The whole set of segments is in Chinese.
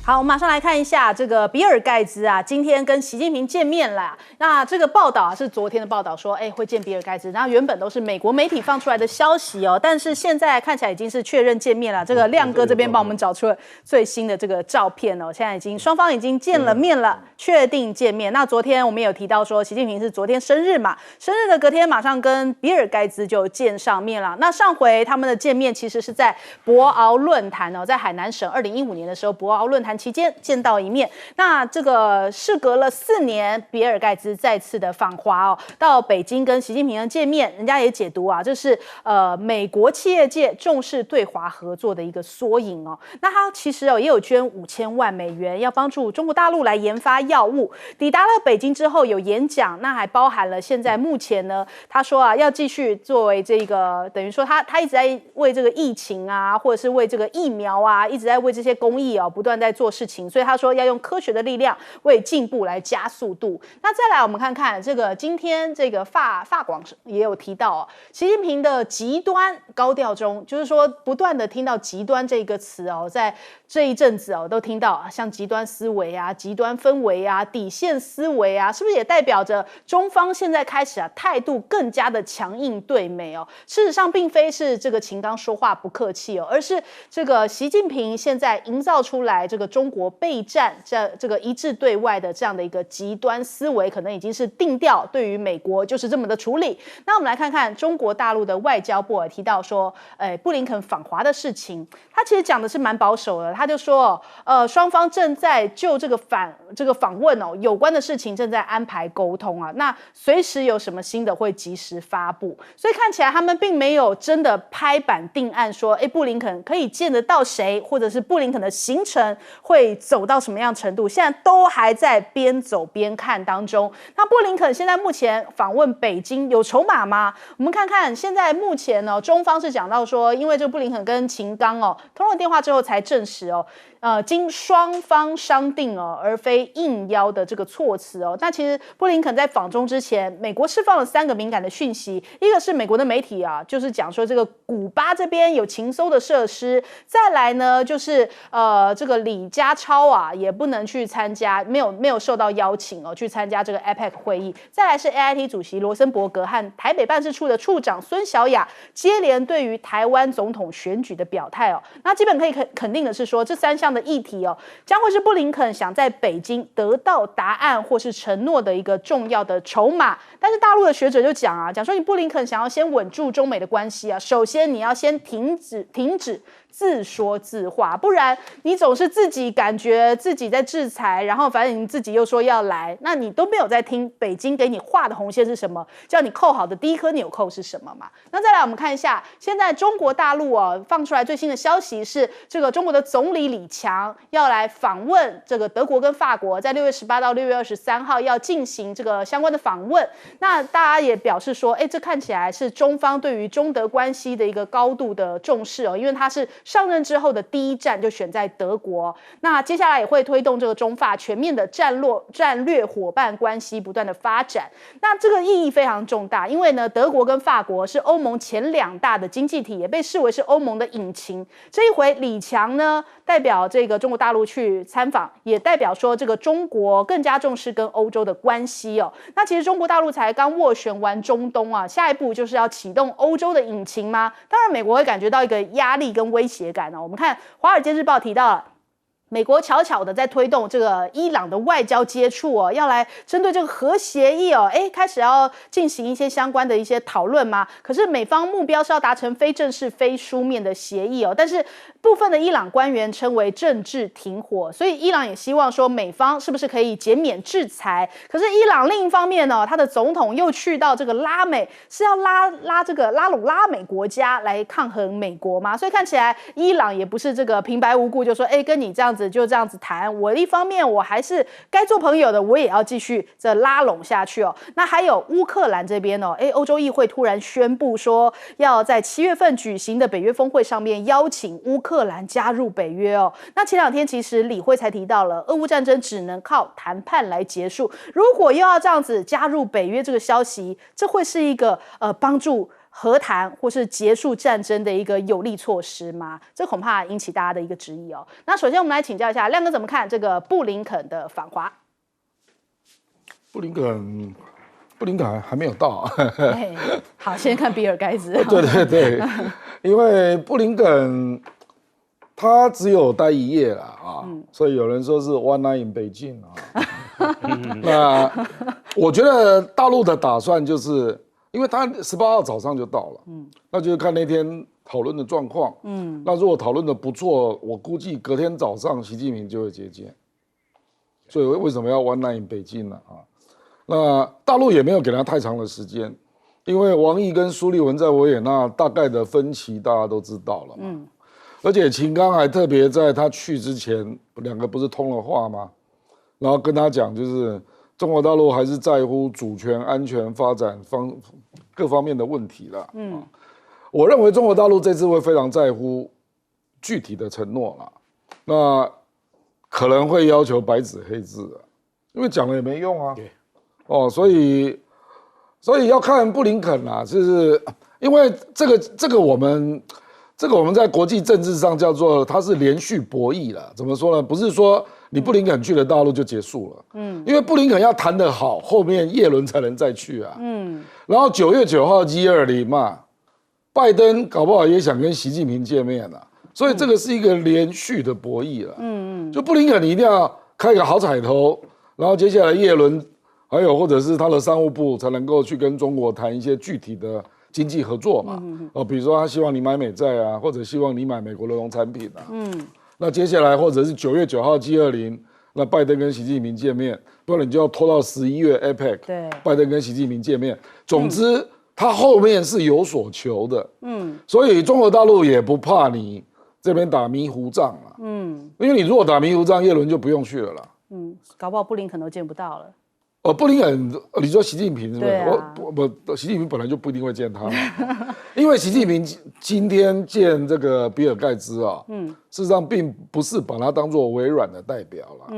好，我们马上来看一下这个比尔盖茨啊，今天跟习近平见面了。那这个报道啊是昨天的报道说，会见比尔盖茨。然后原本都是美国媒体放出来的消息哦，但是现在看起来已经是确认见面了。这个亮哥这边帮我们找出了最新的这个照片哦，现在双方已经见了面了，确定见面。那昨天我们有提到说，习近平是昨天生日嘛，生日的隔天马上跟比尔盖茨就见上面了。那上回他们的见面其实是在博鳌论坛哦，在海南省2015年的时候，博鳌论坛期间见到一面。那这个事隔了4年，比尔盖茨再次的访华哦，到北京跟习近平的见面，人家也解读啊，这是美国企业界重视对华合作的一个缩影哦。那他其实也有捐5000万美元，要帮助中国大陆来研发药物。抵达了北京之后有演讲，那还包含了现在目前呢，他说啊要继续作为这个等于说他一直在为这个疫情啊，或者是为这个疫苗啊，一直在为这些公益不断在做事情。所以他说要用科学的力量为进步来加速度。那再来我们看看这个今天这个法广也有提到习近平的极端高调中，就是说不断的听到极端这个词在这一阵子都听到像极端思维啊、极端氛围啊、底线思维啊，是不是也代表着中方现在开始态度更加的强硬对美事实上并非是这个秦刚说话不客气而是这个习近平现在营造出来这个中国备战这个一致对外的这样的一个极端思维，可能已经是定调，对于美国就是这么的处理。那我们来看看中国大陆的外交部提到说，布林肯访华的事情，他其实讲的是蛮保守的，他就说，双方正在就这个访问有关的事情正在安排沟通啊，那随时有什么新的会及时发布。所以看起来他们并没有真的拍板定案说，布林肯可以见得到谁，或者是布林肯的行程会走到什么样程度，现在都还在边走边看当中。那布林肯现在目前访问北京有筹码吗？我们看看现在目前中方是讲到说，因为这个布林肯跟秦刚通了电话之后才证实经双方商定而非应邀的这个措辞那其实布林肯在访中之前，美国释放了3个敏感的讯息，一个是美国的媒体就是讲说这个古巴这边有情搜的设施，再来呢就是这个李家超也不能去参加，没有受到邀请去参加这个 APEC 会议，再来是 AIT 主席罗森伯格和台北办事处的处长孙小雅接连对于台湾总统选举的表态那基本可以肯定的是说，这3项的议题将会是布林肯想在北京得到答案或是承诺的一个重要的筹码。但是大陆的学者就讲说你布林肯想要先稳住中美的关系首先你要先停止自说自话，不然你总是自己感觉自己在制裁，然后反正你自己又说要来，那你都没有在听北京给你画的红线是什么，叫你扣好的第一颗纽扣是什么嘛。那再来我们看一下现在中国大陆放出来最新的消息是，这个中国的总理李强要来访问这个德国跟法国，在6月18到6月23号要进行这个相关的访问。那大家也表示说这看起来是中方对于中德关系的一个高度的重视因为他是上任之后的第一站就选在德国，那接下来也会推动这个中法全面的战略伙伴关系不断的发展。那这个意义非常重大，因为呢德国跟法国是欧盟前2大的经济体，也被视为是欧盟的引擎。这一回李强呢代表这个中国大陆去参访，也代表说这个中国更加重视跟欧洲的关系那其实中国大陆才刚斡旋完中东下一步就是要启动欧洲的引擎吗？当然美国会感觉到一个压力跟威胁感我们看《华尔街日报》提到了美国悄悄的在推动这个伊朗的外交接触要来针对这个核协议开始要进行一些相关的一些讨论嘛。可是美方目标是要达成非正式非书面的协议但是部分的伊朗官员称为政治停火，所以伊朗也希望说美方是不是可以减免制裁。可是伊朗另一方面他的总统又去到这个拉美，是要拉拢拉美国家来抗衡美国吗？所以看起来伊朗也不是这个平白无故就说跟你这样子就这样子谈，我一方面我还是该做朋友的，我也要继续这拉拢下去那还有乌克兰这边欧洲议会突然宣布说要在7月份举行的北约峰会上面邀请乌克兰加入北约那前2天其实理会才提到了，俄乌战争只能靠谈判来结束。如果又要这样子加入北约这个消息，这会是一个帮助和谈或是结束战争的一个有力措施吗？这恐怕引起大家的一个质疑哦。那首先我们来请教一下亮哥怎么看这个布林肯的访华？布林肯还没有到、啊好，先看比尔盖茨。对，因为布林肯他只有待1夜了啊，所以有人说是 one night in Beijing 啊。那我觉得大陆的打算就是，因为他18号早上就到了，那就是看那天讨论的状况，那如果讨论的不错，我估计隔天早上习近平就会接见。所以为什么要 one night in Beijing 呢？那大陆也没有给他太长的时间，因为王毅跟苏利文在维也纳大概的分歧大家都知道了嘛。而且秦刚还特别在他去之前，两个不是通了话吗？然后跟他讲，就是中国大陆还是在乎主权、安全、发展各方面的问题啦。我认为中国大陆这次会非常在乎具体的承诺啦，那可能会要求白纸黑字啊，因为讲了也没用啊。所以要看布林肯啦，就是因为这个我们在国际政治上叫做它是连续博弈啦。怎么说呢？不是说你布林肯去了大陆就结束了，因为布林肯要谈得好，后面叶伦才能再去啊。然后9月9号 G20嘛，拜登搞不好也想跟习近平见面啊，所以这个是一个连续的博弈了。就布林肯你一定要开个好彩头，然后接下来叶伦还有或者是他的商务部才能够去跟中国谈一些具体的经济合作嘛。比如说他希望你买美债啊，或者希望你买美国的农产品啊。那接下来或者是9月9号 G20，那拜登跟习近平见面，不然你就要拖到11月 APEC， 对，拜登跟习近平见面。总之，他后面是有所求的。所以中国大陆也不怕你这边打迷糊仗了。因为你如果打迷糊仗，叶伦就不用去了啦。搞不好布林肯都见不到了。布林肯，你说习近平是不是？啊、习近平本来就不一定会见他，因为习近平今天见这个比尔盖茨啊，事实上并不是把他当作微软的代表了，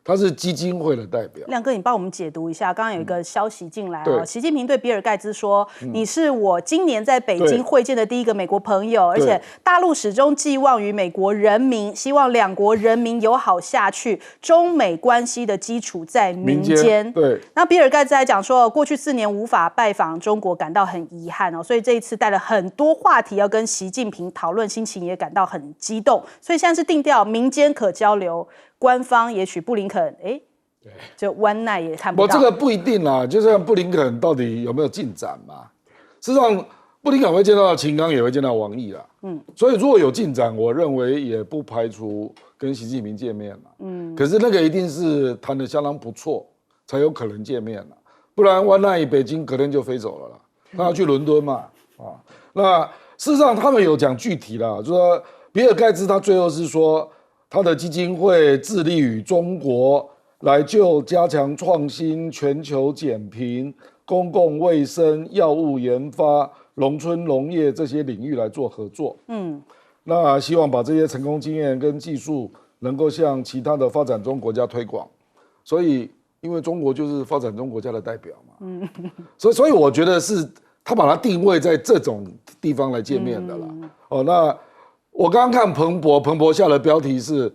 他是基金会的代表。亮哥，你帮我们解读一下，刚刚有一个消息进来哦，习近平对比尔盖茨说：“你是我今年在北京会见的第一个美国朋友，而且大陆始终寄望于美国人民，希望两国人民友好下去。中美关系的基础在民间。”对。那比尔盖茨还讲说，过去4年无法拜访中国，感到很遗憾哦，所以这一次带了很多话题要跟习近平讨论，心情也感到很激动。所以现在是定调民间可交流。官方也许布林肯，就one night也看不到。这个不一定啦，就像布林肯到底有没有进展嘛？事实上，布林肯会见到秦刚，也会见到王毅啦。所以如果有进展，我认为也不排除跟习近平见面啦。可是那个一定是谈得相当不错，才有可能见面啦。不然one night北京隔天就飞走了啦。他要去伦敦嘛，那事实上他们有讲具体啦，就说比尔盖茨他最后是说。他的基金会致力于中国来就加强创新、全球减贫、公共卫生、药物研发、农村农业这些领域来做合作。那希望把这些成功经验跟技术能够向其他的发展中国家推广。所以，因为中国就是发展中国家的代表嘛，所以我觉得是他把它定位在这种地方来见面的啦。那。我刚刚看彭博下的标题是，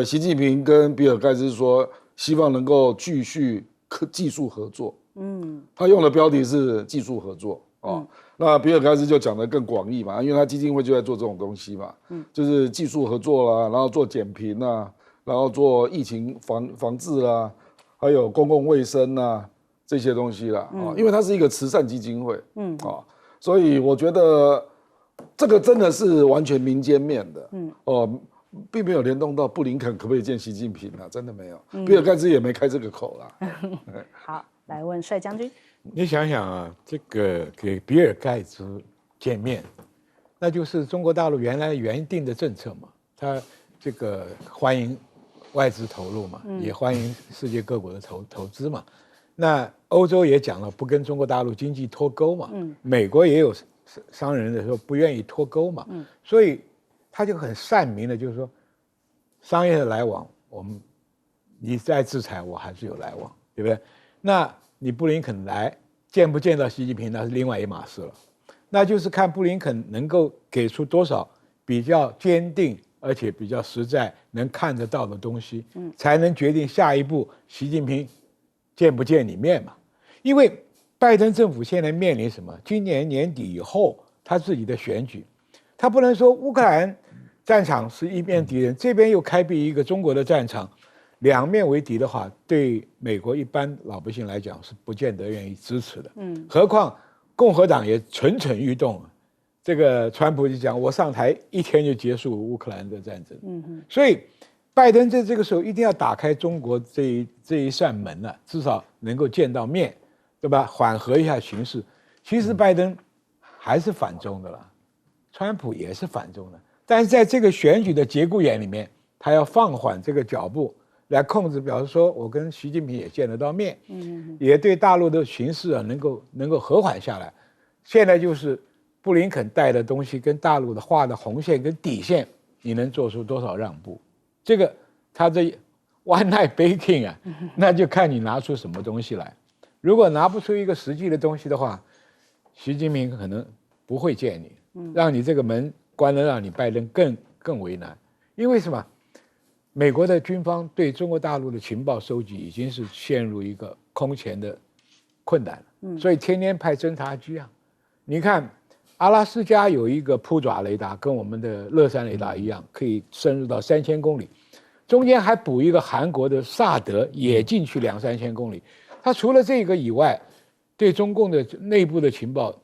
习近平跟比尔盖茨说，希望能够继续技术合作。他用的标题是技术合作那比尔盖茨就讲得更广义嘛，因为他基金会就在做这种东西嘛，就是技术合作啦，然后做减贫啦，然后做疫情防治啦，还有公共卫生啦这些东西啦因为它是一个慈善基金会所以我觉得。这个真的是完全民间面的，并没有联动到布林肯可不可以见习近平啊，真的没有，比尔盖茨也没开这个口啦。好，来问帅将军，你想想啊，这个给比尔盖茨见面，那就是中国大陆原定的政策嘛，他这个欢迎外资投入嘛，也欢迎世界各国的投资嘛。那欧洲也讲了不跟中国大陆经济脱钩嘛，美国也有。商人的时候不愿意脱钩嘛，所以他就很善明的，就是说，商业的来往，你再制裁我还是有来往，对不对？那你布林肯来见不见到习近平那是另外一码事了。那就是看布林肯能够给出多少比较坚定而且比较实在、能看得到的东西，才能决定下一步习近平见不见你面嘛。因为拜登政府现在面临什么？今年年底以后他自己的选举，他不能说乌克兰战场是一面敌人，这边又开辟一个中国的战场，两面为敌的话，对美国一般老百姓来讲是不见得愿意支持的。何况共和党也蠢蠢欲动。这个川普就讲，我上台1天就结束乌克兰的战争。所以拜登在这个时候一定要打开中国这一扇门了，至少能够见到面，对吧？缓和一下形势。其实拜登还是反中的啦，川普也是反中的，但是在这个选举的节骨眼里面，他要放缓这个脚步来控制。比方说，我跟习近平也见得到面，也对大陆的形势啊能够和缓下来。现在就是布林肯带的东西跟大陆的画的红线跟底线，你能做出多少让步？这个他这 one night baking 啊，那就看你拿出什么东西来。如果拿不出一个实际的东西的话，习近平可能不会见你，让你这个门关了，让你拜登更为难。因为什么？美国的军方对中国大陆的情报收集已经是陷入一个空前的困难了，所以天天派侦察机啊。你看阿拉斯加有一个扑爪雷达，跟我们的乐山雷达一样，可以深入到3000公里，中间还补一个韩国的萨德，也进去2-3千公里。它除了这个以外，对中共的内部的情报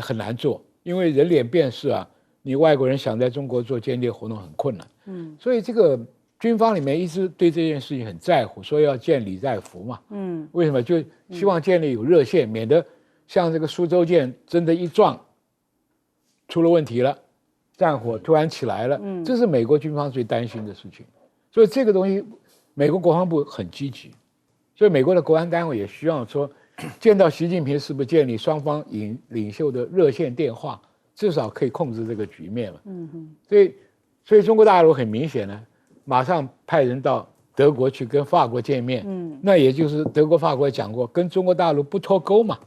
很难做，因为人脸辨识啊，你外国人想在中国做间谍活动很困难。所以这个军方里面一直对这件事情很在乎，说要见李在福嘛。为什么？就希望建立有热线，免得像这个苏州舰真的一撞出了问题了，战火突然起来了，这是美国军方最担心的事情。所以这个东西，美国国防部很积极，所以美国的国安单位也需要说，见到习近平是不是建立双方领袖的热线电话，至少可以控制这个局面嘛。所以中国大陆很明显呢，马上派人到德国去跟法国见面，那也就是德国、法国讲过，跟中国大陆不脱钩嘛，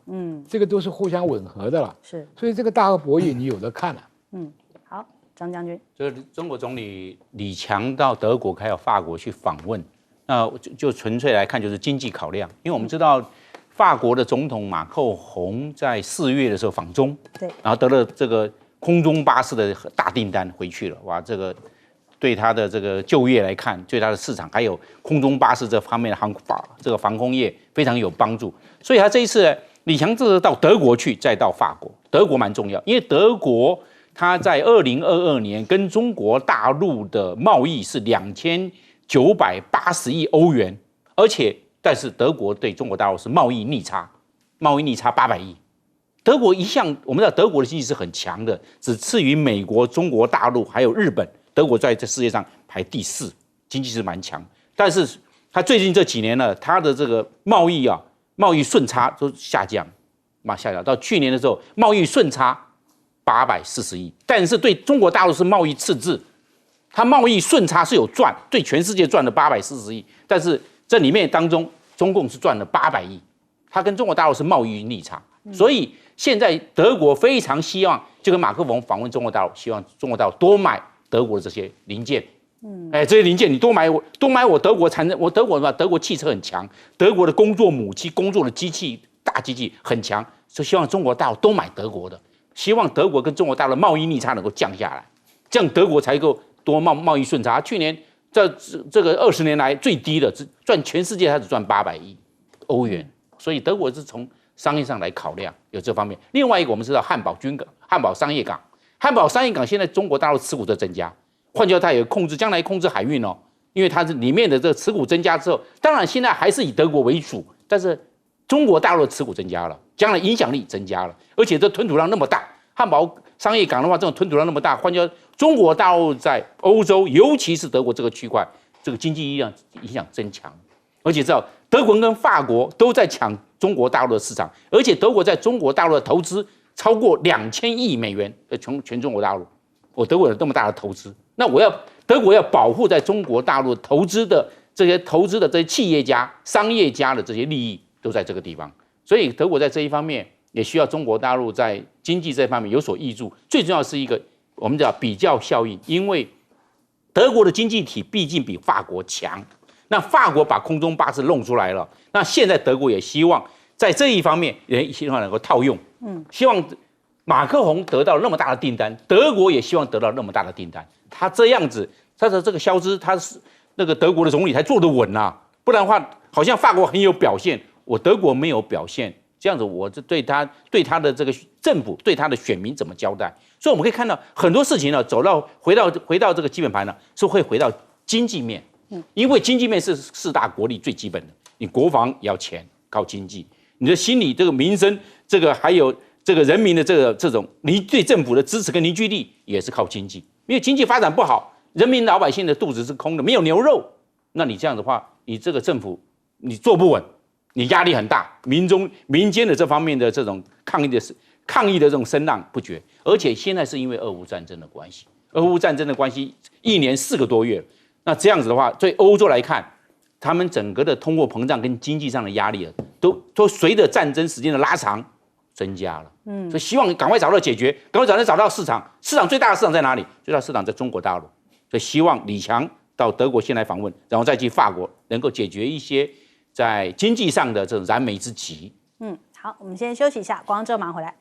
这个都是互相吻合的了。是，所以这个大和博弈你有得看了。好，张将军，这个中国总理李强到德国还有法国去访问，那就纯粹来看就是经济考量，因为我们知道法国的总统马克宏在4月的时候访中，对，然后得了这个空中巴士的大订单回去了，哇，这个对他的这个就业来看，对他的市场还有空中巴士这方面的这个航空业非常有帮助。所以他这一次李强这次到德国去，再到法国，德国蛮重要，因为德国他在2022年跟中国大陆的贸易是2980亿欧元，但是德国对中国大陆是贸易逆差800亿。德国一向我们知道德国的经济是很强的，只次于美国、中国大陆还有日本。德国在这世界上排第4，经济是蛮强，但是他最近这几年呢，他的这个贸易顺差都下降，到去年的时候，贸易顺差840亿，但是对中国大陆是贸易赤字，他贸易顺差是有赚，对全世界赚了840亿，但是这里面当中中共是赚了800亿，他跟中国大陆是贸易逆差，所以现在德国非常希望，就跟马克龙访问中国大陆，希望中国大陆多买德国的这些零件，这些零件你多买我德国产生，我德国汽车很强，德国的工作母机工作的大机器很强，所以希望中国大陆都买德国的，希望德国跟中国大陆的贸易逆差能够降下来，这样德国才够多贸易顺差。去年这个20年来最低的，全世界它只赚800亿欧元，所以德国是从商业上来考量有这方面。另外一个我们知道汉堡商业港。汉堡商业港现在中国大陆持股在增加，换句话它也将来控制海运哦，因为它是里面的这个持股增加之后，当然现在还是以德国为主，但是中国大陆的持股增加了，将来影响力增加了，而且这吞吐量那么大，汉堡商业港的话，这种吞吐量那么大，换句话中国大陆在欧洲，尤其是德国这个区块，这个经济影响增强，而且知道德国跟法国都在抢中国大陆的市场，而且德国在中国大陆的投资超过2000亿美元，全中国大陆，德国有这么大的投资，那德国要保护在中国大陆投资的这些企业家、商业家的这些利益都在这个地方，所以德国在这一方面也需要中国大陆在经济这方面有所挹注。最重要的是一个我们叫比较效应，因为德国的经济体毕竟比法国强，那法国把空中巴士弄出来了，那现在德国也希望在这一方面也希望能够套用，希望马克宏得到那么大的订单，德国也希望得到那么大的订单。他这样子，他的这个肖兹，他是那个德国的总理才坐得稳啊，不然的话，好像法国很有表现，我德国没有表现，这样子我这对他的这个政府对他的选民怎么交代？所以我们可以看到很多事情呢，回到这个基本盘呢，是会回到经济面，因为经济面是4大国力最基本的，你国防要钱，靠经济，你的心理这个民生，这个还有这个人民的这种你对政府的支持跟凝聚力也是靠经济，因为经济发展不好，人民老百姓的肚子是空的，没有牛肉，那你这样的话，你这个政府你坐不稳，你压力很大，民间的这方面的这种抗议的这种声浪不绝，而且现在是因为俄乌战争的关系，1年4个多月，那这样子的话，对欧洲来看，他们整个的通货膨胀跟经济上的压力都随着战争时间的拉长增加了，所以希望赶快找到解决，赶快找到市场最大的市场在哪里？最大的市场在中国大陆，所以希望李强到德国先来访问，然后再去法国，能够解决一些在经济上的这种燃眉之急。好，我们先休息一下，广告之后马上回来。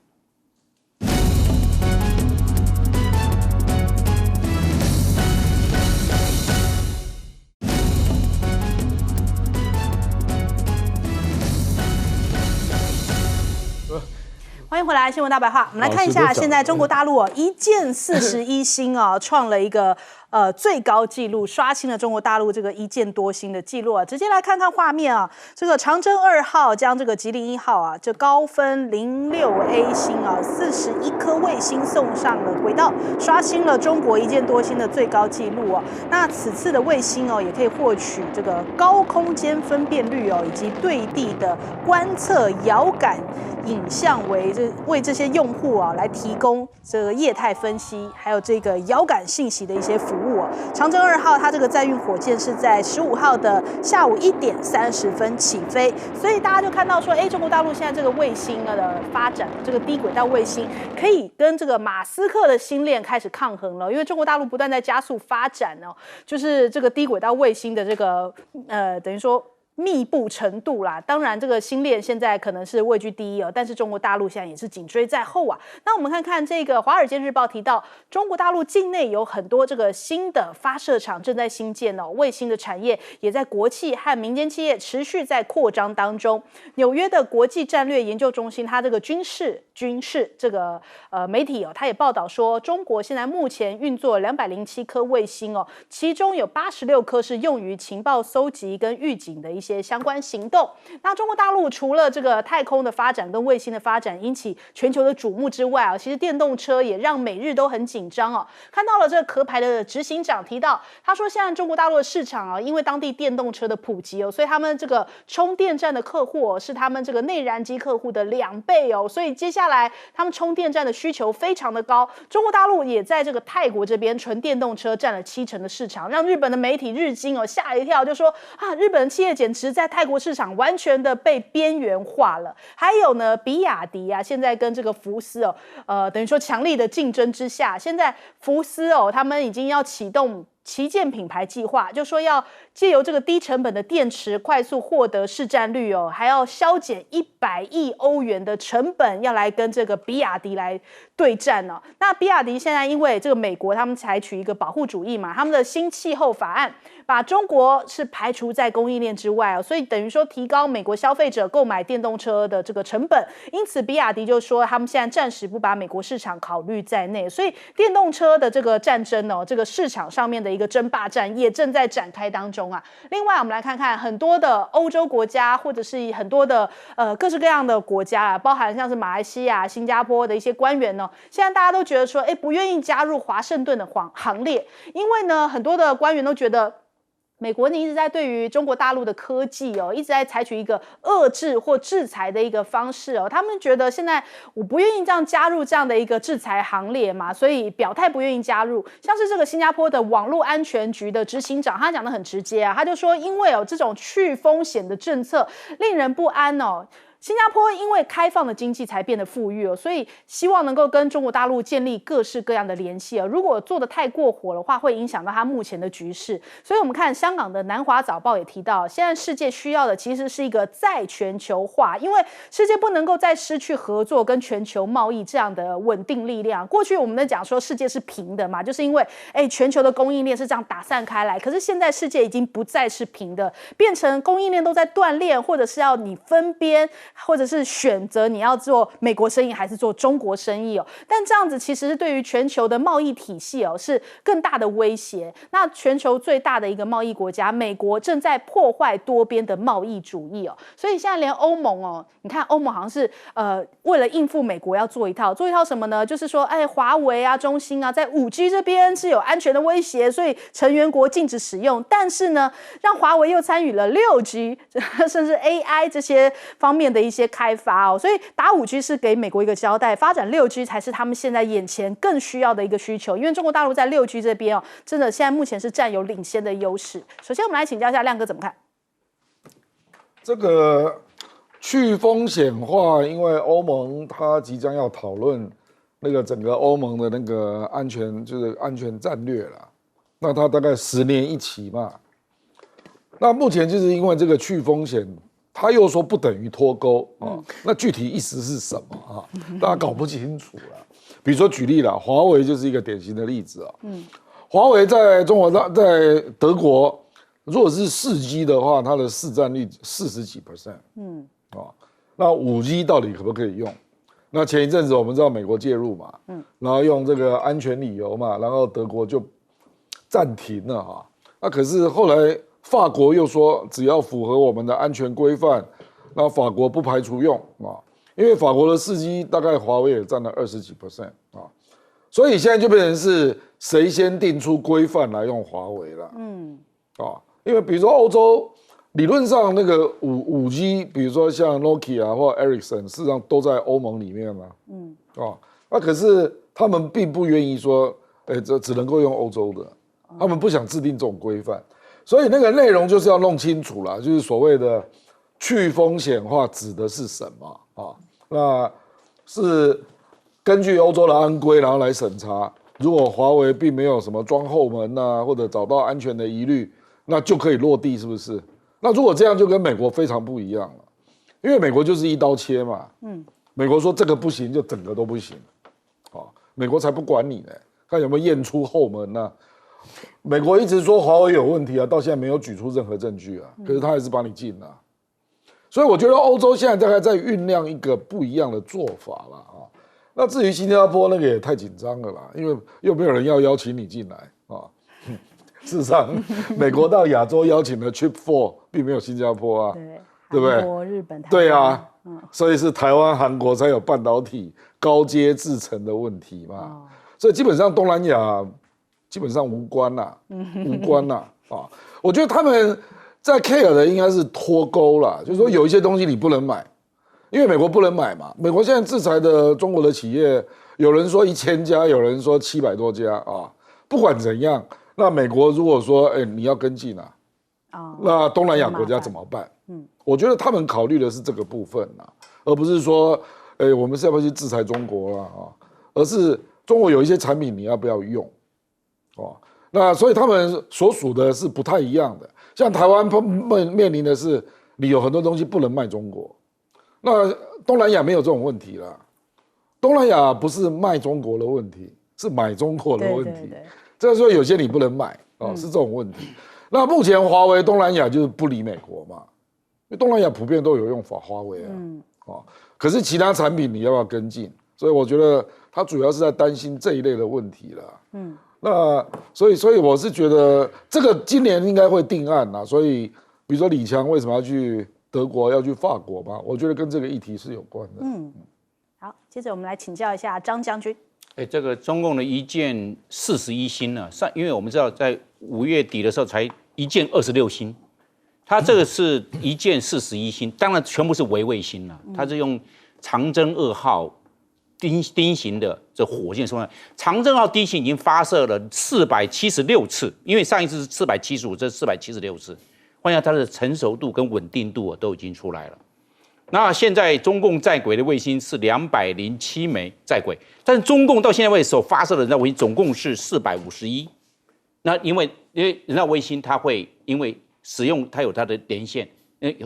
欢迎回来，新闻大白话。我们来看一下，现在中国大陆一箭41星创了一个最高纪录，刷新了中国大陆这个一箭多星的纪录啊。直接来看看画面啊，这个长征2号将这个吉林1号这高分06A 星41颗卫星送上了轨道，刷新了中国一箭多星的最高纪录哦。那此次的卫星也可以获取这个高空间分辨率以及对地的观测遥感影像为这些用户来提供这个业态分析，还有这个遥感信息的一些服务长征2号它这个载运火箭是在15号的下午1点30分起飞，所以大家就看到说，中国大陆现在这个卫星的发展，这个低轨道卫星可以跟这个马斯克的星链开始抗衡了，因为中国大陆不断在加速发展就是这个低轨道卫星的这个等于说密布程度啦，当然这个星链现在可能是位居第一但是中国大陆现在也是紧追在后啊。那我们看看这个《华尔街日报》提到，中国大陆境内有很多这个新的发射场正在兴建卫星的产业也在国企和民间企业持续在扩张当中。纽约的国际战略研究中心，它这个军事这个媒体它也报道说，中国现在目前运作207颗卫星其中有86颗是用于情报搜集跟预警的一些相关行动。那中国大陆除了这个太空的发展跟卫星的发展引起全球的瞩目之外其实电动车也让美日都很紧张看到了这个壳牌的执行长提到，他说现在中国大陆的市场因为当地电动车的普及所以他们这个充电站的客户是他们这个内燃机客户的2倍所以接下来他们充电站的需求非常的高。中国大陆也在这个泰国这边纯电动车占了70%的市场，让日本的媒体日经吓一跳，就说日本的企业简直在泰国市场完全的被边缘化了。还有呢，比亚迪现在跟这个福斯等于说强力的竞争之下，现在福斯他们已经要启动旗舰品牌计划，就说要借由这个低成本的电池快速获得市占率还要削减100亿欧元的成本，要来跟这个比亚迪来对战那比亚迪现在因为这个美国他们采取一个保护主义嘛，他们的新气候法案把中国是排除在供应链之外所以等于说提高美国消费者购买电动车的这个成本，因此比亚迪就说他们现在暂时不把美国市场考虑在内，所以电动车的这个战争这个市场上面的一个争霸战也正在展开当中另外我们来看看很多的欧洲国家或者是很多的各式各样的国家包含像是马来西亚、新加坡的一些官员现在大家都觉得说不愿意加入华盛顿的行列，因为呢很多的官员都觉得美国一直在对于中国大陆的科技一直在采取一个遏制或制裁的一个方式他们觉得现在我不愿意这样加入这样的一个制裁行列嘛，所以表态不愿意加入。像是这个新加坡的网络安全局的执行长，他讲得很直接他就说因为这种去风险的政策令人不安新加坡因为开放的经济才变得富裕哦，所以希望能够跟中国大陆建立各式各样的联系哦。如果做得太过火的话，会影响到它目前的局势。所以我们看香港的南华早报也提到，现在世界需要的其实是一个再全球化，因为世界不能够再失去合作跟全球贸易这样的稳定力量。过去我们在讲说世界是平的嘛，就是因为全球的供应链是这样打散开来，可是现在世界已经不再是平的，变成供应链都在断裂，或者是要你分边，或者是选择你要做美国生意还是做中国生意哦。但这样子其实是对于全球的贸易体系哦是更大的威胁。那全球最大的一个贸易国家美国正在破坏多边的贸易主义哦，所以现在连欧盟哦，你看欧盟好像是为了应付美国要做一套什么呢？就是说华为啊、中兴啊，在5G 这边是有安全的威胁，所以成员国禁止使用。但是呢，让华为又参与了6G， 甚至 AI 这些方面的一些开发哦。所以打5G 是给美国一个交代，发展6G 才是他们现在眼前更需要的一个需求。因为中国大陆在6G 这边哦，真的现在目前是占有领先的优势。首先，我们来请教一下亮哥怎么看这个去风险化，因为欧盟它即将要讨论那个整个欧盟的那个安全战略啦。那它大概10年一期嘛。那目前就是因为这个去风险，他又说不等于脱钩啊。那具体意思是什么啊？大家搞不清楚了。比如说举例啦，华为就是一个典型的例子啊。华为在在德国，如果是4G 的话，它的市占率40几%。那5G 到底可不可以用？那前一阵子我们知道美国介入嘛，然后用这个安全理由嘛，然后德国就暂停了哈。那可是后来法国又说，只要符合我们的安全规范，那法国不排除用啊，因为法国的4G大概华为也占了20几%啊，所以现在就变成是谁先定出规范来用华为了，因为比如说欧洲理论上那个5G， 比如说像 Nokia 或 Ericsson， 事实上都在欧盟里面嘛，那可是他们并不愿意说，这只能够用欧洲的，他们不想制定这种规范。所以那个内容就是要弄清楚啦，就是所谓的去风险化指的是什么啊？那是根据欧洲的安规，然后来审查。如果华为并没有什么装后门啊，或者找到安全的疑虑，那就可以落地，是不是？那如果这样就跟美国非常不一样了，因为美国就是一刀切嘛。美国说这个不行，就整个都不行。美国才不管你呢，看有没有验出后门啊。美国一直说华为有问题啊，到现在没有举出任何证据啊，可是他还是把你禁了。所以我觉得欧洲现在大概在酝酿一个不一样的做法了啊。那至于新加坡那个也太紧张了啦，因为又没有人要邀请你进来啊。事实上，美国到亚洲邀请了 Chip 4， 并没有新加坡啊，对不对？韩国、日本、台湾，对啊，所以是台湾、韩国才有半导体高阶制程的问题嘛。所以基本上东南亚基本上无关啦，无关啦啊！我觉得他们在 care 的应该是脱钩啦，就是说有一些东西你不能买，因为美国不能买嘛。美国现在制裁的中国的企业，有人说1000家，有人说700多家啊。不管怎样，那美国如果说你要跟进啊，那东南亚国家怎么办？我觉得他们考虑的是这个部分啊，而不是说我们是要不要去制裁中国啦啊，而是中国有一些产品你要不要用？那所以他们所属的是不太一样的，像台湾面临的是你有很多东西不能卖中国，那东南亚没有这种问题啦，东南亚不是卖中国的问题，是买中国的问题，这说有些你不能买是这种问题。那目前华为东南亚就是不理美国嘛，因为东南亚普遍都有用华为啊，可是其他产品你要不要跟进？所以我觉得他主要是在担心这一类的问题啦。那所以我是觉得这个今年应该会定案啦。所以比如说李强为什么要去德国，要去法国嘛？我觉得跟这个议题是有关的。好，接着我们来请教一下张将军。这个中共的一箭41星呢，因为我们知道在5月底的时候才一箭26星，它这个是一箭41星，当然全部是微卫星了，它是用长征2号。丁型的这火箭送上，长征号丁型已经发射了476次，因为上一次是475，这是476次，换下它的成熟度跟稳定度都已经出来了。那现在中共在轨的卫星是207枚在轨，但是中共到现在为止所发射的人造卫星总共是451。那因为人造卫星它会因为使用它有它的连线，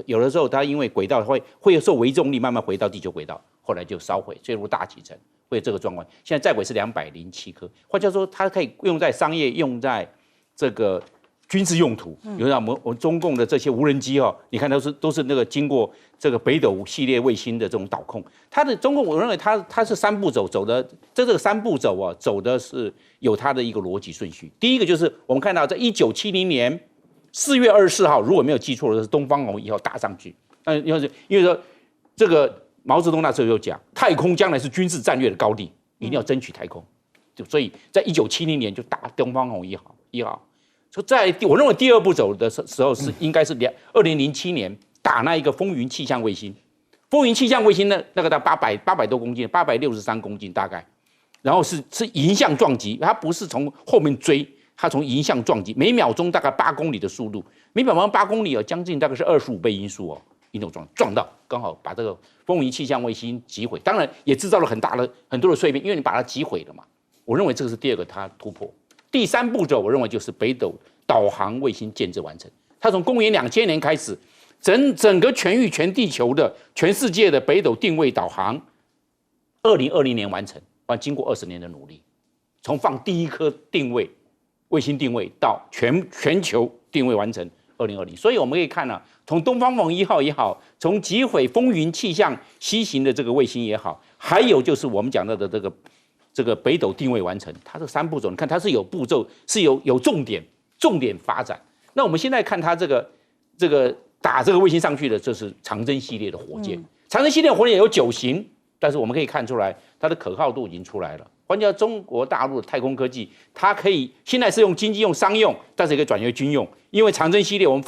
有的时候它因为轨道会受微重力慢慢回到地球轨道，后来就烧毁，坠入大气层，会有这个状况。现在在轨是207颗，换句话说，它可以用在商业，用在这个军事用途。有让我们中共的这些无人机哦，你看都是那个经过这个北斗系列卫星的这种导控。它的中共，我认为它是3步走的，这个3步走啊，走的是有它的一个逻辑顺序。第一个就是我们看到在1970年4月24号，如果没有记错的是东方红1号打上去。因为说这个毛泽东那时候有讲，太空将来是军事战略的高地，一定要争取太空。所以在1970年就打东方红1号。在我认为第2步走的时候应该是2007年打那一个风云气象卫星。风云气象卫星呢，那个到800多公斤，863公斤大概，然后是迎向撞击，它不是从后面追，它从迎向撞击，每秒钟大概8公里的速度，每秒钟8公里将近大概是25倍音速引头撞到，刚好把这个风云气象卫星击毁，当然也制造了很多的碎片，因为你把它击毁了嘛。我认为这个是第2个它突破。第3步骤，我认为就是北斗导航卫星建制完成。它从公元2000年开始，整个全域、全地球的、全世界的北斗定位导航，2020年完成。经过20年的努力，从放第1颗卫星定位到全球定位完成2020。所以我们可以看从东方红1号也好，从击毁风云气象西行的这个卫星也好，还有就是我们讲到的这个北斗定位完成，它这3步骤，你看它是有步骤，是有重点发展。那我们现在看它这个打这个卫星上去的，这是长征系列的火箭。长征系列火箭有9型，但是我们可以看出来它的可靠度已经出来了。换句话说，中国大陆的太空科技，它可以现在是用经济用、商用，但是也可以转为军用。因为长征系列我们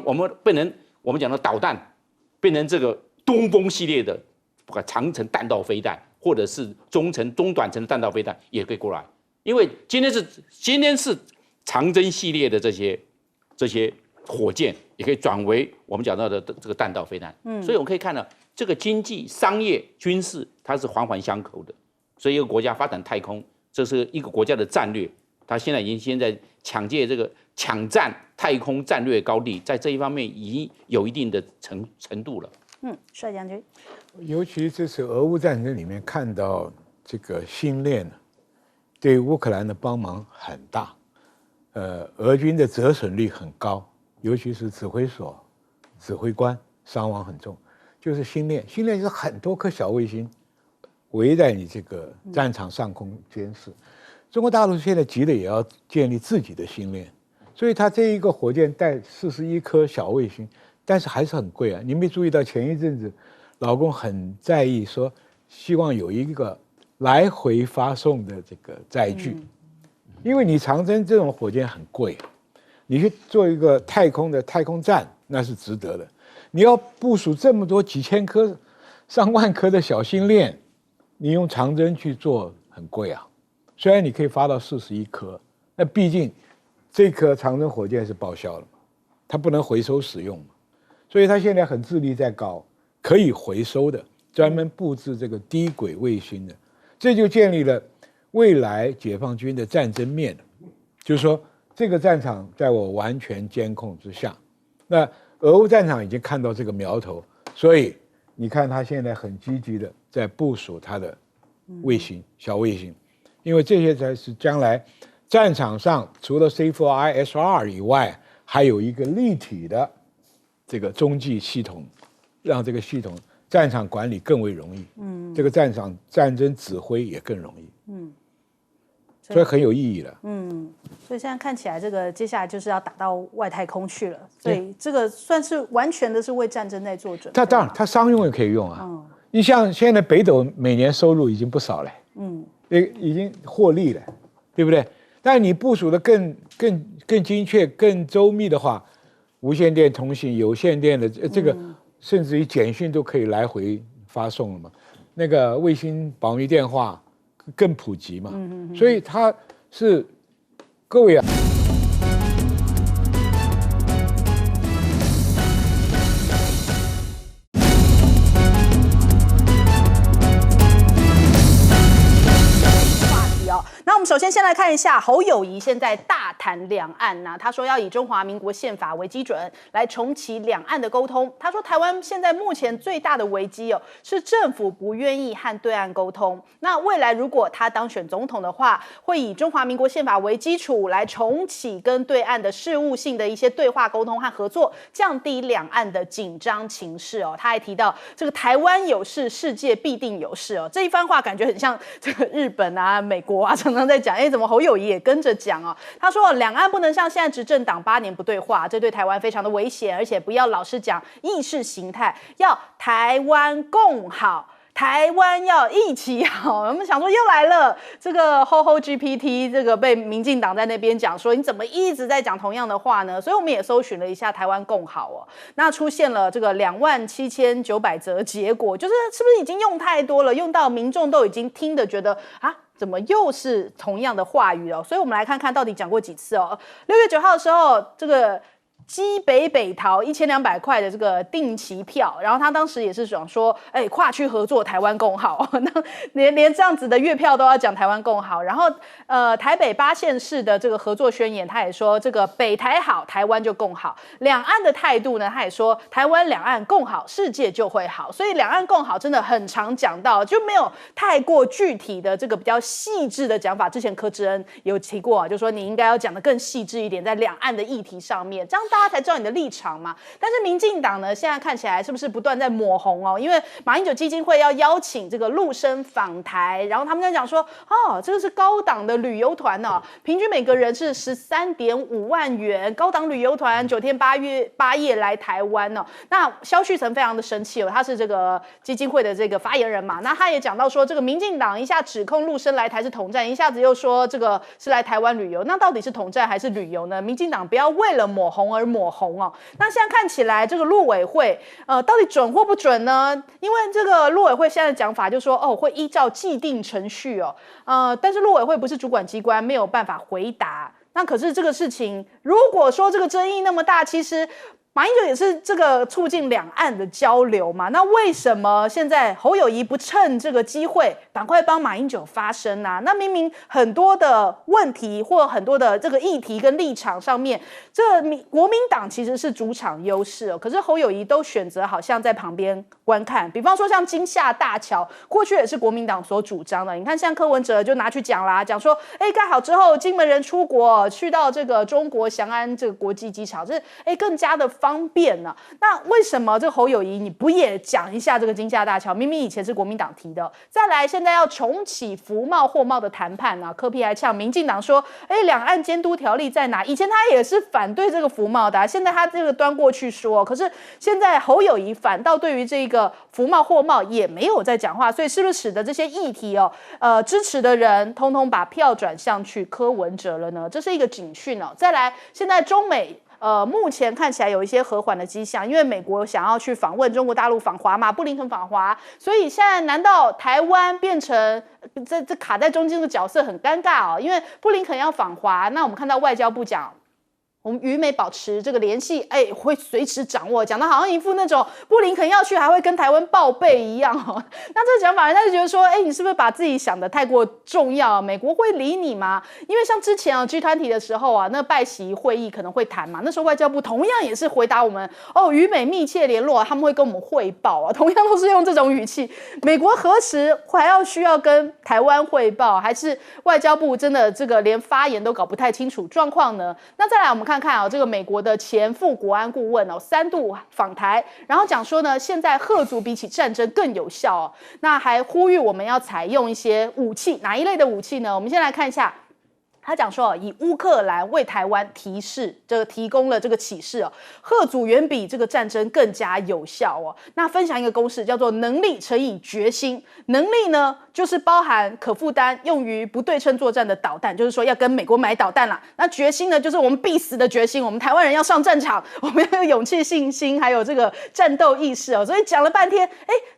我们变成我们讲的导弹，变成这个东风系列的，不管长程弹道飞弹，或者是中短程的弹道飞弹也可以过来，因为今天是长征系列的这些火箭，也可以转为我们讲到的这个弹道飞弹。所以我们可以看到，这个经济、商业、军事它是环环相扣的。所以一个国家发展太空，这是一个国家的战略，它现在抢占太空战略高地，在这一方面已经有一定的程度了。帅将军。尤其这次俄乌战争里面看到这个星链对乌克兰的帮忙很大，俄军的折损率很高，尤其是指挥所、指挥官伤亡很重。就是星链就是很多颗小卫星围在你这个战场上空监视。中国大陆现在急的也要建立自己的星链，所以它这一个火箭带41颗小卫星，但是还是很贵啊。你没注意到前一阵子老公很在意说，希望有一个来回发送的这个载具，因为你长征这种火箭很贵，你去做一个太空的太空站那是值得的。你要部署这么多几千颗、上万颗的小星链，你用长征去做很贵啊。虽然你可以发到41颗，那毕竟这颗长征火箭是报销了嘛，它不能回收使用嘛，所以它现在很致力在搞可以回收的，专门布置这个低轨卫星的，这就建立了未来解放军的战争面，就是说这个战场在我完全监控之下。那俄乌战场已经看到这个苗头，所以你看他现在很积极的在部署他的卫星、小卫星，因为这些才是将来战场上除了 C4ISR 以外，还有一个立体的这个中继系统，让这个系统战场管理更为容易，这个战争指挥也更容易，所以很有意义的，所以现在看起来，这个接下来就是要打到外太空去了，所以这个算是完全的是为战争在做准备。它当然，它商用也可以用啊。你像现在北斗每年收入已经不少了，已经获利了，对不对？但是你部署的更精确、更周密的话，无线电通信、有线电的这个，甚至于简讯都可以来回发送了嘛。那个卫星保密电话更普及嘛，所以它是各位啊。那我们首先先来看一下侯友宜现在大谈两岸他说要以中华民国宪法为基准来重启两岸的沟通。他说台湾现在目前最大的危机是政府不愿意和对岸沟通。那未来如果他当选总统的话，会以中华民国宪法为基础来重启跟对岸的事务性的一些对话沟通和合作，降低两岸的紧张情势他还提到这个台湾有事，世界必定有事这一番话感觉很像这个日本美国常常在讲，怎么侯友宜也跟着讲他说两岸不能像现在执政党8年不对话，这对台湾非常的危险，而且不要老是讲意识形态，要台湾共好，台湾要一起好。我们想说又来了这个 GPT， 这个被民进党在那边讲说你怎么一直在讲同样的话呢？所以我们也搜寻了一下台湾共好那出现了这个27900则结果，就是是不是已经用太多了，用到民众都已经听得觉得怎么又是同样的话语所以我们来看看到底讲过几次6月9号的时候，这个基北桃1200块的这个定期票，然后他当时也是想说跨区合作台湾共好那连这样子的月票都要讲台湾共好。然后台北8县市的这个合作宣言，他也说这个北台好，台湾就共好。两岸的态度呢，他也说台湾两岸共好，世界就会好。所以两岸共好真的很常讲到，就没有太过具体的这个比较细致的讲法。之前柯志恩有提过就说你应该要讲得更细致一点，在两岸的议题上面，这样大家才知道你的立场嘛。但是民进党呢，现在看起来是不是不断在抹红因为马英九基金会要邀请这个陆生访台，然后他们在讲说这个是高档的旅游团平均每个人是13.5万元，高档旅游团9天8夜来台湾那萧旭岑非常的生气他是这个基金会的这个发言人嘛，那他也讲到说这个民进党一下指控陆生来台是统战，一下子又说这个是来台湾旅游，那到底是统战还是旅游呢？民进党不要为了抹红而抹红那现在看起来这个陆委会到底准或不准呢？因为这个陆委会现在的讲法就说会依照既定程序但是陆委会不是主管机关，没有办法回答。那可是这个事情如果说这个争议那么大，其实马英九也是这个促进两岸的交流嘛，那为什么现在侯友宜不趁这个机会赶快帮马英九发声那明明很多的问题或很多的这个议题跟立场上面，这国民党其实是主场优势可是侯友宜都选择好像在旁边观看。比方说像金厦大桥，过去也是国民党所主张的，你看像柯文哲就拿去讲啦，讲说盖好之后金门人出国去到这个中国翔安这个国际机场，这更加的方便呢。那为什么这个侯友宜你不也讲一下这个金厦大桥？明明以前是国民党提的。再来，现在要重启服贸货贸的谈判柯 P 还呛民进党说两岸监督条例在哪？以前他也是反对这个服贸的现在他这个端过去说，可是现在侯友宜反倒对于这个服贸货贸也没有在讲话，所以是不是使得这些议题支持的人通通把票转向去柯文哲了呢？这是一个警讯再来，现在中美目前看起来有一些和缓的迹象，因为美国想要去访问中国大陆访华嘛，布林肯访华，所以现在难道台湾变成这卡在中间的角色很尴尬因为布林肯要访华，那我们看到外交部讲我们与美保持这个联系，会随时掌握，讲的好像一副那种布林肯要去还会跟台湾报备一样那这个讲法人家就觉得说你是不是把自己想的太过重要美国会理你吗？因为像之前G20的时候那拜习会议可能会谈嘛，那时候外交部同样也是回答我们与美密切联络他们会跟我们汇报同样都是用这种语气。美国何时还要需要跟台湾汇报？还是外交部真的这个连发言都搞不太清楚状况呢？那再来我们看看这个美国的前副国安顾问3度访台，然后讲说呢，现在嚇阻比起战争更有效那还呼吁我们要采用一些武器，哪一类的武器呢？我们先来看一下。他讲说以乌克兰为台湾提供了这个启示嚇阻远比这个战争更加有效那分享一个公式叫做能力乘以决心。能力呢就是包含可负担用于不对称作战的导弹，就是说要跟美国买导弹啦。那决心呢就是我们必死的决心，我们台湾人要上战场，我们要有勇气信心还有这个战斗意识所以讲了半天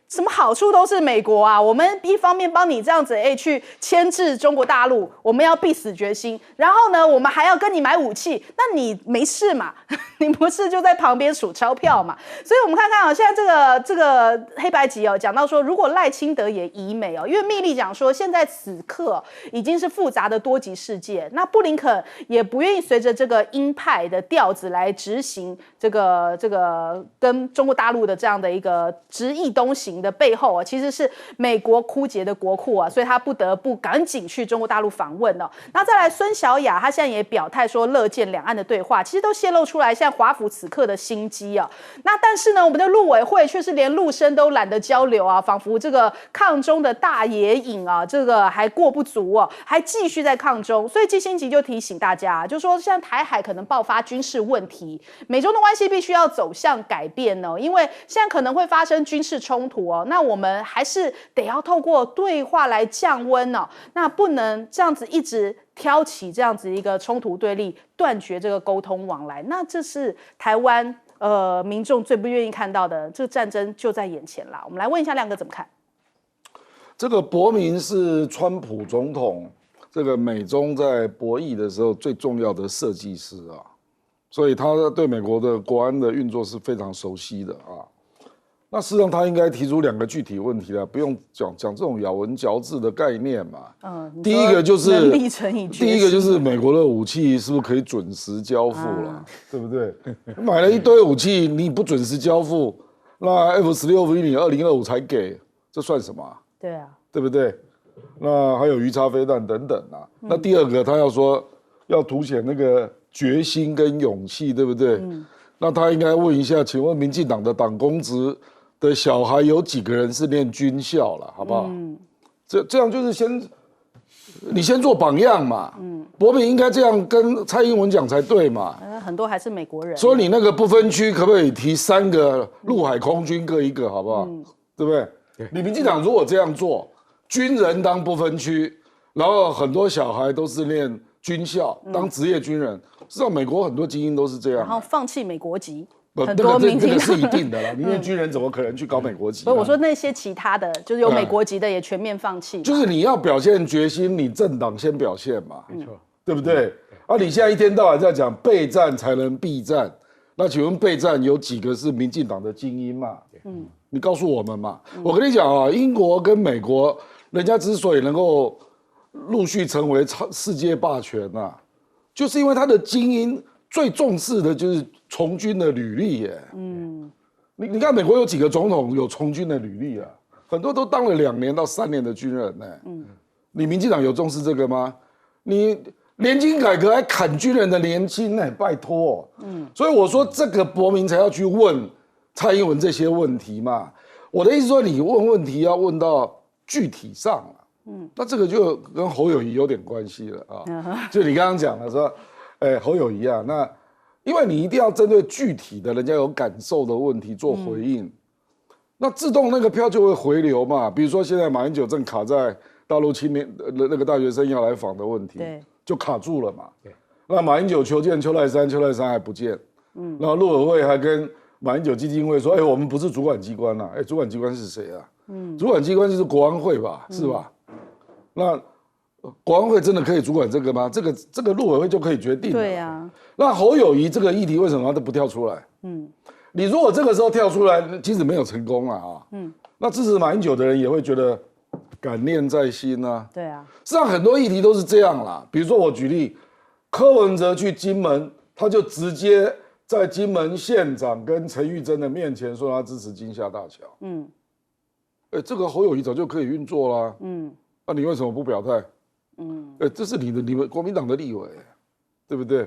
这什么好处都是美国啊。我们一方面帮你这样子去牵制中国大陆，我们要必死决心，然后呢，我们还要跟你买武器，那你没事嘛？你不是就在旁边数钞票嘛？所以我们看看现在这个黑白集讲到说，如果赖清德也移美因为密利讲说，现在此刻已经是复杂的多极世界，那布林肯也不愿意随着这个鹰派的调子来执行这个跟中国大陆的这样的一个直译东行的背后其实是美国枯竭的国库所以他不得不赶紧去中国大陆访问那再来孙小雅，她现在也表态说乐见两岸的对话，其实都泄露出来现在华府此刻的心机那但是呢，我们的陆委会却是连陆生都懒得交流仿佛这个抗中的大野影这个还过不足还继续在抗中。所以季辛吉就提醒大家，就说现在台海可能爆发军事问题，美中的关系必须要走向改变因为现在可能会发生军事冲突那我们还是得要透过对话来降温那不能这样子一直挑起这样子一个冲突对立，断绝这个沟通往来。那这是台湾民众最不愿意看到的，这个战争就在眼前啦。我们来问一下亮哥怎么看？这个伯明是川普总统这个美中在博弈的时候最重要的设计师所以他对美国的国安的运作是非常熟悉的那事实上他应该提出2个具体问题不用讲这种咬文嚼字的概念嘛。第一个就是能力乘以决心，第一个就是美国的武器是不是可以准时交付了，对不对？买了一堆武器，你不准时交付，那 F-16V 你2025才给，这算什么对啊，对不对？那还有鱼叉飞弹等等那第二个他要说要凸显那个决心跟勇气，对不对？那他应该问一下，请问民进党的党公职的小孩有几个人是念军校了，好不好？这样就是你先做榜样嘛。伯明应该这样跟蔡英文讲才对嘛。很多还是美国人，所以你那个不分区可不可以提3个陆海空军各1个，好不好？对不对？你民进党如果这样做，军人当不分区，然后很多小孩都是念军校当职业军人，实际上美国很多精英都是这样，然后放弃美国籍。很多民进党是一定的啦，你念军人怎么可能去搞美国籍？不是我说那些其他的，就是有美国籍的也全面放弃。就是你要表现决心，你政党先表现嘛，没错，对不对？你现在一天到晚在讲备战才能避战，那请问备战有几个是民进党的精英嘛？你告诉我们嘛。我跟你讲英国跟美国，人家之所以能够陆续成为世界霸权就是因为他的精英最重视的就是从军的履历耶。你看美国有几个总统有从军的履历很多都当了2年到3年的军人呢。你民进党有重视这个吗？你年金改革还砍军人的年金呢，拜托。所以我说这个伯明才要去问蔡英文这些问题嘛。我的意思说，你问问题要问到具体上那这个就跟侯友宜有点关系了就你刚刚讲了说，侯友宜那因为你一定要针对具体的人家有感受的问题做回应，那自动那个票就会回流嘛。比如说现在马英九正卡在大陆青年那个大学生要来访的问题，就卡住了嘛。那马英九求见邱赖山，邱赖山还不见。然后陆委会还跟马英九基金会说，我们不是主管机关主管机关是谁主管机关就是国安会吧，是吧？那国安会真的可以主管这个吗？这个陆委会就可以决定了。对啊。那侯友宜这个议题为什么他都不跳出来？你如果这个时候跳出来，即使没有成功那支持马英九的人也会觉得感念在心对啊。实际上很多议题都是这样啦。比如说我举例，柯文哲去金门，他就直接在金门县长跟陈玉珍的面前说他支持金厦大桥。这个侯友宜早就可以运作啦。那你为什么不表态？这是你们国民党的立委，对不对？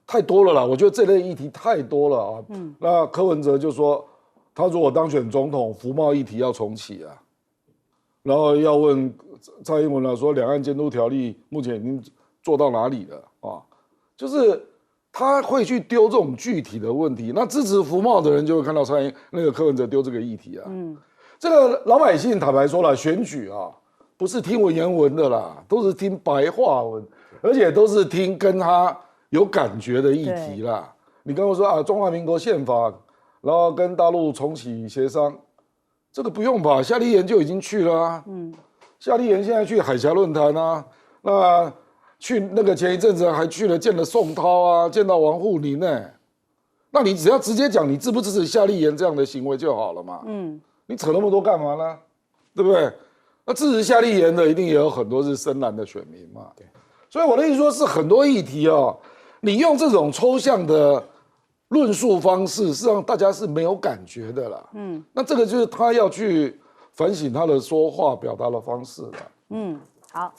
太多了啦，我觉得这类议题太多了那柯文哲就说，他如果当选总统，服贸议题要重启然后要问蔡英文说，两岸监督条例目前已经做到哪里了就是他会去丢这种具体的问题，那支持服贸的人就会看到那个柯文哲丢这个议题这个老百姓坦白说了，选举不是听文言文的啦，都是听白话文，而且都是听跟他有感觉的议题啦。你跟我说中华民国宪法，然后跟大陆重启协商，这个不用吧？夏立言就已经去了啊。夏立言现在去海峡论坛啊，那去那个前一阵子还去了见了宋涛啊，见到王沪宁呢。那你只要直接讲你支不支持夏立言这样的行为就好了嘛。你扯那么多干嘛呢？对不对？那支持夏立言的一定也有很多是深蓝的选民嘛。所以我的意思说是很多议题哦，你用这种抽象的论述方式，事实上大家是没有感觉的啦。那这个就是他要去反省他的说话表达的方式了。好，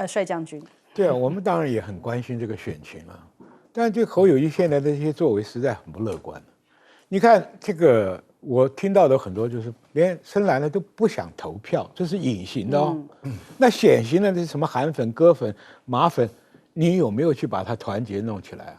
帅将军。对啊，我们当然也很关心这个选情啊，但对侯友宜现在的这些作为实在很不乐观。你看这个，我听到的很多就是连深蓝的都不想投票，这是隐形的哦。那显形的是什么韩粉、歌粉、马粉？你有没有去把它团结弄起来啊？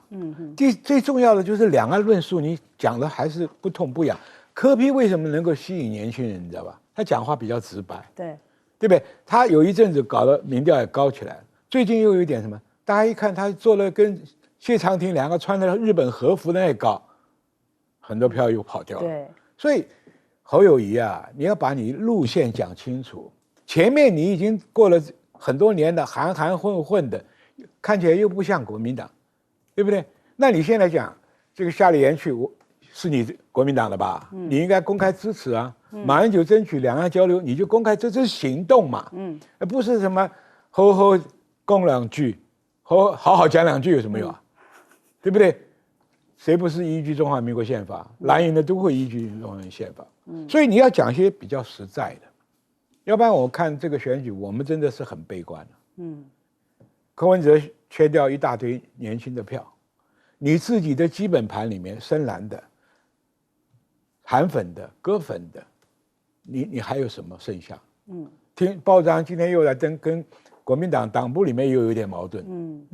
最重要的就是两岸论述，你讲的还是不痛不痒。柯 P 为什么能够吸引年轻人？你知道吧？他讲话比较直白，对不对？他有一阵子搞得民调也高起来，最近又有一点什么？大家一看他做了跟谢长廷两个穿的日本和服的那搞，很多票又跑掉了。对，所以侯友宜啊，你要把你路线讲清楚。前面你已经过了很多年的含含混混的。看起来又不像国民党，对不对？那你现在讲这个夏立言去，是你国民党的吧？你应该公开支持啊！马英九争取两岸交流，你就公开，这是行动嘛？而不是什么吼讲两句，好好讲两句有什么用啊？对不对？谁不是依据中华民国宪法？蓝营的都会依据中华民国宪法。所以你要讲一些比较实在的，要不然我看这个选举，我们真的是很悲观的。柯文哲缺掉一大堆年轻的票，你自己的基本盘里面深蓝的、韩粉的、歌粉的，你还有什么剩下？听报章今天又来跟国民党党部里面又有点矛盾。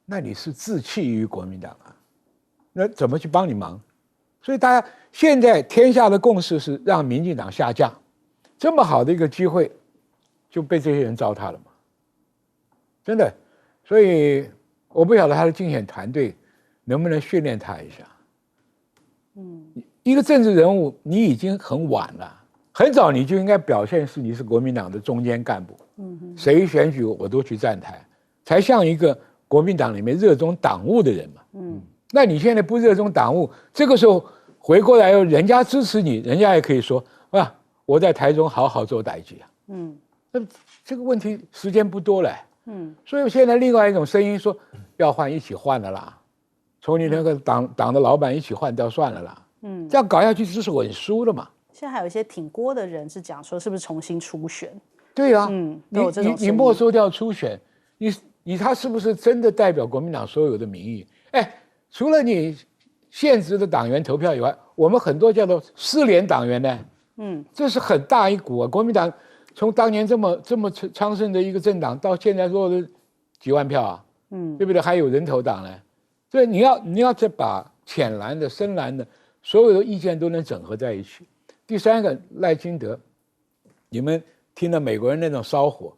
那你是自弃于国民党啊？那怎么去帮你忙？所以大家现在天下的共识是让民进党下架，这么好的一个机会就被这些人糟蹋了嘛？真的，所以我不晓得他的竞选团队能不能训练他一下。一个政治人物，你已经很晚了，很早你就应该表现是你是国民党的中间干部。谁选举我都去站台，才像一个国民党里面热衷党务的人嘛。那你现在不热衷党务，这个时候回过来人家支持你，人家也可以说啊，我在台中好好做代际啊。那这个问题时间不多了。所以现在另外一种声音说要换，一起换了啦，从你那个党的老板一起换掉算了啦。这样搞下去就是稳输了嘛。现在还有一些挺郭的人是讲说，是不是重新初选？对啊，你没收掉初选，他是不是真的代表国民党所有的民意？除了你现职的党员投票以外，我们很多叫做失联党员呢。这是很大一股啊，国民党。从当年这么昌盛的一个政党，到现在落了几万票啊，对不对？还有人头党呢，所以你要再把浅蓝的、深蓝的所有的意见都能整合在一起。第三个赖清德，你们听了美国人那种烧火，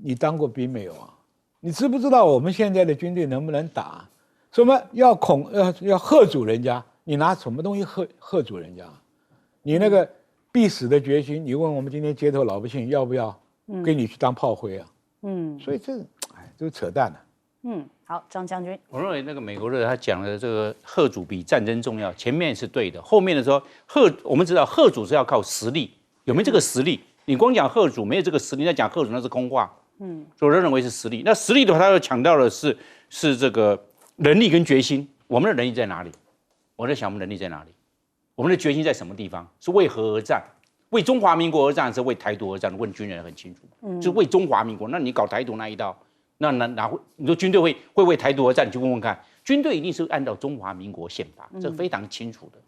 你当过兵没有啊？你知不知道我们现在的军队能不能打？什么要吓阻人家？你拿什么东西吓阻人家？你那个。必死的决心，你问我们今天街头老百姓要不要给你去当炮灰啊？所以这是扯淡了。好，张将军，我认为那个美国人他讲的这个吓阻比战争重要，前面是对的，后面的时候我们知道吓阻是要靠实力，有没有这个实力？你光讲吓阻没有这个实力，那讲吓阻那是空话。所以我认为是实力。那实力的话，他又强调的是这个能力跟决心。我们的能力在哪里？我在想我们能力在哪里？我们的决心在什么地方？是为何而战？为中华民国而战，还是为台独而战？问军人很清楚，就是为中华民国。那你搞台独那一道，那哪会？你说军队会为台独而战？你去问问看，军队一定是按照中华民国宪法，这非常清楚的。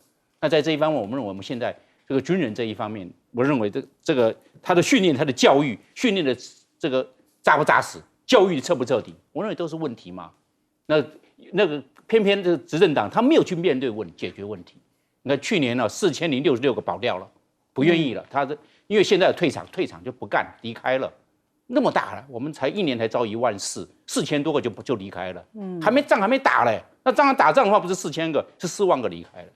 那在这一方面，我们认为我们现在这个军人这一方面，我认为这个他的训练、他的教育、训练的这个扎不扎实，教育彻不彻底，我认为都是问题嘛。那个偏偏这个执政党他没有去面对解决问题。你看去年4066个保掉了，不愿意了。因为现在退场就不干，离开了。那么大了，我们才1年才招14000多个就离开了。仗还没打嘞，那打仗的话不是4000个，是4万个离开了，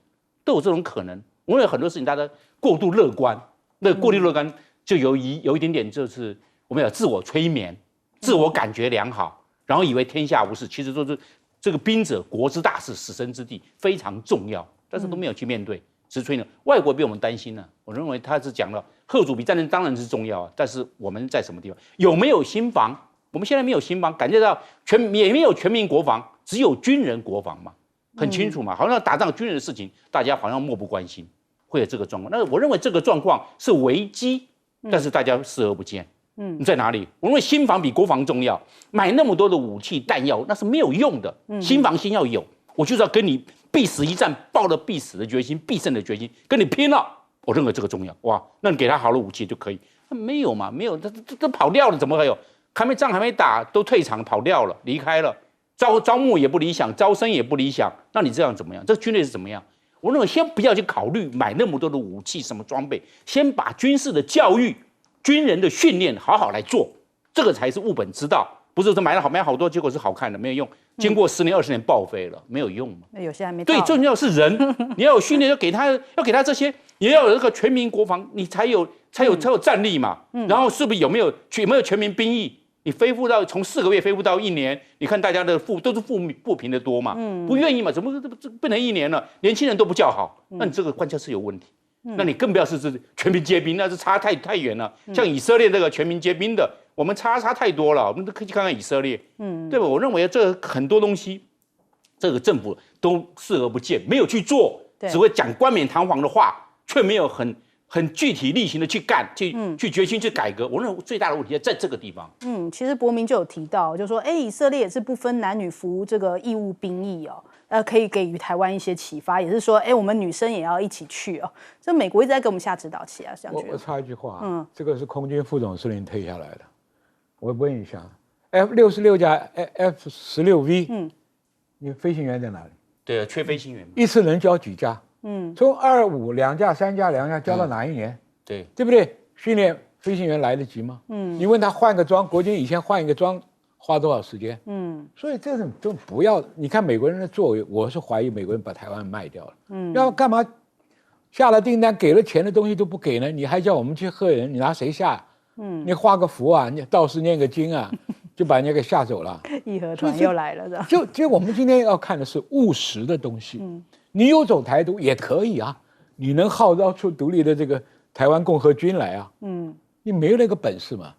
都有这种可能。我认为很多事情大家过度乐观，那过度乐观就有一点点就是我们有自我催眠、自我感觉良好，然后以为天下无事，其实都是这个兵者国之大事，死生之地，非常重要，但是都没有去面对，只吹呢。外国比我们担心呢，我认为他是讲了贺主比战争当然是重要啊，但是我们在什么地方有没有心防？我们现在没有心防，感觉到也没有全民国防，只有军人国防嘛，很清楚嘛，好像打仗军人的事情，大家好像漠不关心，会有这个状况。那我认为这个状况是危机，但是大家视而不见。在哪里？我认为心防比国防重要，买那么多的武器弹药那是没有用的，心防先要有，我就是要跟你必死一战，抱了必死的决心、必胜的决心，跟你拼了。我认为这个重要，哇，那你给他好的武器就可以。没有嘛，没有，他跑掉了，怎么还有？仗还没打，都退场跑掉了，离开了，招募也不理想，招生也不理想，那你这样怎么样？这军队是怎么样？我认为先不要去考虑买那么多的武器、什么装备，先把军事的教育、军人的训练好好来做，这个才是务本之道。不是说买好多，结果是好看的，没有用。经过10年、20年报废了，没有用嘛。有些还没到。对，最重要是人，你要有训练，要给他这些，也要有这个全民国防，你才有战力嘛。然后是不是有没有全民兵役？你恢复到从4个月恢复到1年，你看大家的都是不平的多嘛，不愿意嘛，怎么不能1年了？年轻人都不叫好，那你这个官校是有问题。那你更不要是全民皆兵，那是差太远了。像以色列这个全民皆兵的，我们差太多了。我们都可以去看看以色列，对吧？我认为这很多东西，这个政府都视而不见，没有去做，只会讲冠冕堂皇的话，却没有很具体力行的去干，去决心去改革。我认为最大的问题在这个地方。其实博明就有提到，就说，以色列也是不分男女服这个义务兵役哦。可以给予台湾一些启发，也是说，我们女生也要一起去哦。这美国一直在给我们下指导棋啊，我插一句话，这个是空军副总司令退下来的。我问一下 ，F-66加 F-16V，你飞行员在哪里？对啊，缺飞行员，一次能教几架？从25、2架、3架、2架教到哪一年？对不对？训练飞行员来得及吗？你问他换个装，国军以前换一个装花多少时间？所以这种都不要。你看美国人的作为，我是怀疑美国人把台湾卖掉了。要干嘛？下了订单给了钱的东西都不给呢？你还叫我们去吓人？你拿谁吓？你画个符啊，你道士念个经啊，就把人家给吓走了。义和团又来了，就我们今天要看的是务实的东西。你有走台独也可以啊，你能号召出独立的这个台湾共和军来啊？你没有那个本事嘛？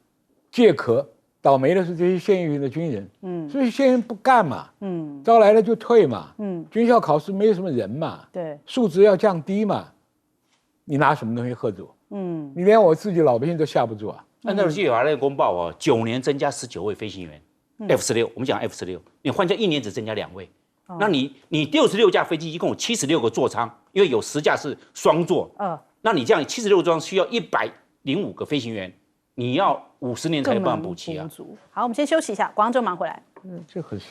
借壳。倒霉的是这些现役的军人，所以现役不干嘛，招来了就退嘛，军校考试没有什么人嘛，对，素质要降低嘛，你拿什么东西吓阻？你连我自己老百姓都吓不住啊。按照记法那个公报啊，9年增加19位飞行员，F-16，我们讲 F-16，你换成1年只增加2位，那你66架飞机一共有76个座舱，因为有10架是双座，那你这样76个座舱需要105个飞行员。你要50年才有办法补齐啊！好，我们先休息一下，广州马上回来。这可惜。